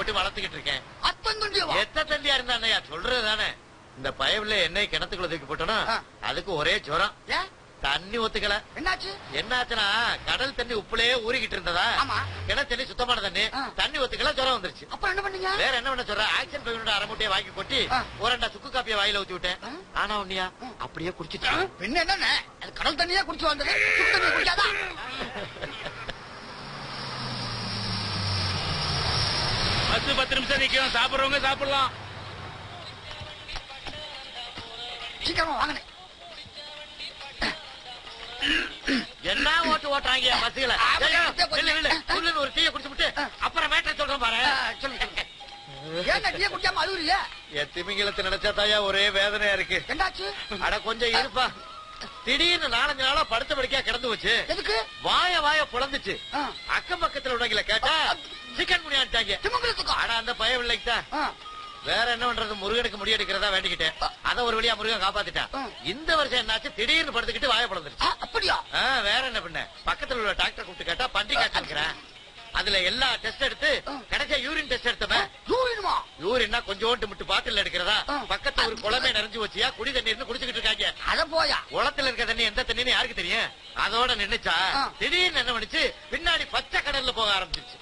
கஷ்டப்பட்டு வளர்த்துக்கிட்டு இருக்கேன். எத்த தண்டியா இருந்தா அண்ணையா சொல்றதுதானே. இந்த பயவுல எண்ணெய் கிணத்துக்குள்ள தூக்கி போட்டோம்னா அதுக்கு ஒரே ஜுரம். தண்ணி ஒத்துக்கல. என்னாச்சுன்னா கடல் தண்ணி உப்புலயே ஊறிக்கிட்டு இருந்ததா, கிணத்து தண்ணி சுத்தமான தண்ணி ஒத்துக்கல, ஜுரம் வந்துருச்சு. அப்புறம் என்ன பண்ணீங்க? வேற என்ன பண்ண சொல்ற, ஆக்சன் பையனோட அரைமுட்டையை வாங்கி கொட்டி ஒரு 2 சுக்கு காப்பியை வாயில ஊத்தி விட்டேன். ஆனா உன்னியா அப்படியே குடிச்சிட்டு. பின்ன என்ன, கடல் தண்ணியா குடிச்சு வந்தது, சுக்கு தண்ணியா குடிக்காதா? பத்து 10 நிமிஷம் நிக்கும், சாப்பிடுறவங்க சாப்பிடலாம். சீக்கிரமா வாங்கினேன். என்ன ஓட்டு ஓட்டுறாங்க பஸ்ல. ஒரு டீயை குடிச்சுட்டு அப்புறம் மேட்டை சொல்றேன் பாரு. ஏன் டீயை குடிக்காம அழுவுறிய? திமிங்கலத்தை நினைச்சா தாயா ஒரே வேதனையா இருக்கு. என்னாச்சு? அட கொஞ்சம் இருப்பா. திடீர்னு 4-5 நாளா படுத்த படுக்கையா கிடந்து வச்சு எதுக்கு வாய புலந்துச்சு. அக்கம் பக்கத்துல உள்ளவங்கள கேட்டா சிக்கன் குனியாட்டாங்க. ஆனா அந்த பய பிள்ளைக்கு தான் வேற என்ன பண்றது, முருகனுக்கு முடியெடுக்கிறதா வேண்டிக்கிட்டேன். அத ஒரு வழியா முருகன் காப்பாத்திட்டான். இந்த வருஷம் என்னாச்சு, திடீர்னு படுத்துக்கிட்டு வாய பிளந்துருச்சு. அப்படியா? வேற என்ன பண்ண, பக்கத்துல உள்ள டாக்டர் கூப்பிட்டு கேட்டா பன்றி காய்ச்சல். அதுல எல்லா டெஸ்ட் எடுத்து கடைசியா யூரின் டெஸ்ட் எடுத்தவன். யூரின்னா கொஞ்சோண்டு முட்டு பாட்டில் எடுக்கிறதா, பக்கத்துல ஒரு குளமே நிறைஞ்சு வச்சியா குடி தண்ணீர்னு குடிச்சுக்கிட்டு இருக்காங்க. அத போயா குளத்துல இருக்க தண்ணி எந்த தண்ணின்னு யாருக்கு தெரியும். அதோட நின்னுச்சா திடீர்னு என்ன பண்ணிச்சு, பின்னாடி பச்சை கடல்ல போக ஆரம்பிச்சிருச்சு.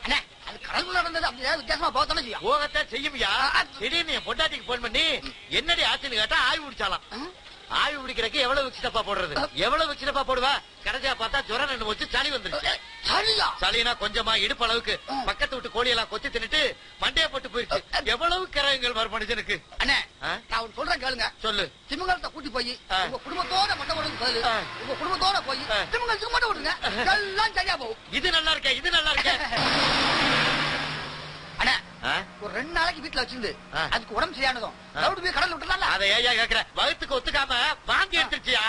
போகத்தான் செய்யும்யா. திடீர்னு என் பொண்டாட்டிக்கு போன் பண்ணி என்னடி ஆச்சுன்னு கேட்டா ஆய்வு முடிச்சாலாம். ஆய்வு முடிக்கிறதுக்கு எவ்வளவு விக்ஸிடப்பா போடுறது, எவ்வளவு விக்ஸிடப்பா போடுவா. கடைசியா பார்த்தா ஜுரம் நின்னு வச்சு சளி வந்துருச்சு. சளினா கொஞ்சமா இடுப்பு அளவுக்கு. பக்கத்து விட்டு கோழி எல்லாம் கொத்தி தின்னுட்டு மண்டைய போட்டு போயிருச்சு. எவ்வளவு கிரகங்கள் வரும் மனுஷனுக்கு. அண்ணே நான் சொல்றேன் கேளுங்க. சொல்லு. திமிங்கலத்தை கூட்டி போய் உங்க குடும்பத்தோட மொட்டை போடுறது பதில் உங்க குடும்பத்தோட போய் திமிங்கலத்துக்கு மொட்டை போடுங்க, எல்லாம் சரியா போகும். இது நல்லா இருக்கே, இது நல்லா இருக்கே. அண்ணா ஒரு 2 நாளைக்கு வீட்டுல வச்சிருந்து அதுக்கு உடம்பு சரியானதும் மறுபடியும் போய் கடல் விட்டுறல. அதை ஏயா கேக்குற, வகுத்துக்கு ஒத்துக்காம வாந்தி எடுத்துருச்சியா?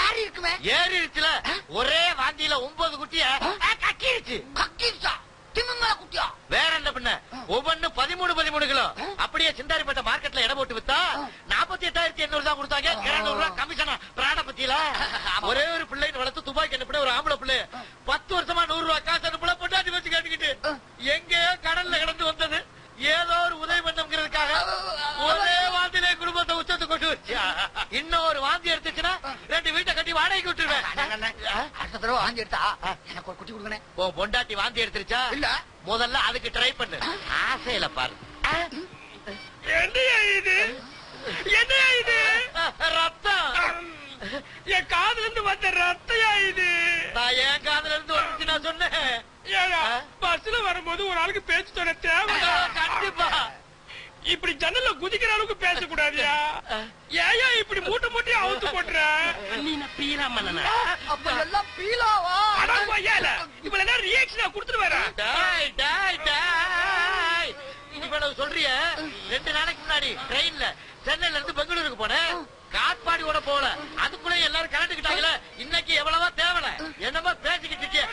ஏறி இருக்குமே. ஏறி இருக்குல, ஒரே வாந்தியில 9 குட்டிய கக்கிருச்சு. கக்கிருச்சா? திமிங்கல குட்டியா? வேற என்ன பண்ண, ஒவ்வொன்னு 13 கிலோ. அப்படியே சிந்தாரிப்பட்ட மார்க்கெட்ல இடம் போட்டு வித்தா 48,800 தான் கொடுத்தாங்க. 200 ரூபாய் கமிஷனா பிராட பத்தியில. ஒரே ஒரு பிள்ளைன்னு வளர்த்து துபாய்க்கு அனுப்பின ஒரு ஆம்பளை பிள்ளை 10 வருஷமா 100 ரூபாய் காசு அனுப்பல பொண்டாட்டி வச்சு கேட்டுக்கிட்டு எங்கேயோ கடல்ல கிடந்து வந்தது. ஏதோ ஒரு உதவி பண்ணம்ங்கிறதுக்காக ஒரே வாந்திலே குடும்பத்தை உச்சத்து கொண்டு வச்சு. இன்னும் ஒரு வாந்தி எடுத்துச்சுன்னா 2 வீட்டை கட்டி வாடகைக்கு விட்டுருவேன். அடுத்த தடவை வாந்தி எடுத்தா எனக்கு ஒரு குட்டி கொடுங்க. பொண்டாட்டி வாந்தி எடுத்துருச்சா? இல்ல, முதல்ல அதுக்கு ட்ரை பண்ணு. ஆசையில பாரு. என்னையா இது, என்னையா இது? ரத்தம். என் காதுல இருந்து வந்த ரத்தையா இது? நான் என் காதுல இருந்து வந்துச்சு நான் சொன்னேன். பஸ்ல வரும்போது ஒரு ஆளுக்கு பேச்சு சொன்ன தேவை. கண்டிப்பா இப்படி ஜன்னல்ல குதிக்கிற அளவுக்கு பேசக்கூடாதியா? ஏயா இப்படி மூட்டை மூட்டையா அவுத்து போட்டுற? நீ பீலா மன்னனா? அப்ப எல்லாம் பீலாவா? இவ்வளவு நேரம் ரியாக்ஷனா கொடுத்துட்டு வர. இவ்வளவு சொல்றிய. 2 நாளைக்கு முன்னாடி ட்ரெயின்ல சென்னையில இருந்து பெங்களூருக்கு போனேன். காட்பாடியோட போல, அதுக்குள்ள எல்லாரும் கலந்துக்கிட்டாங்களே. இன்னைக்கு எவ்வளவா தேவல என்னமா பேசிக்கிட்டு இருக்கேன்.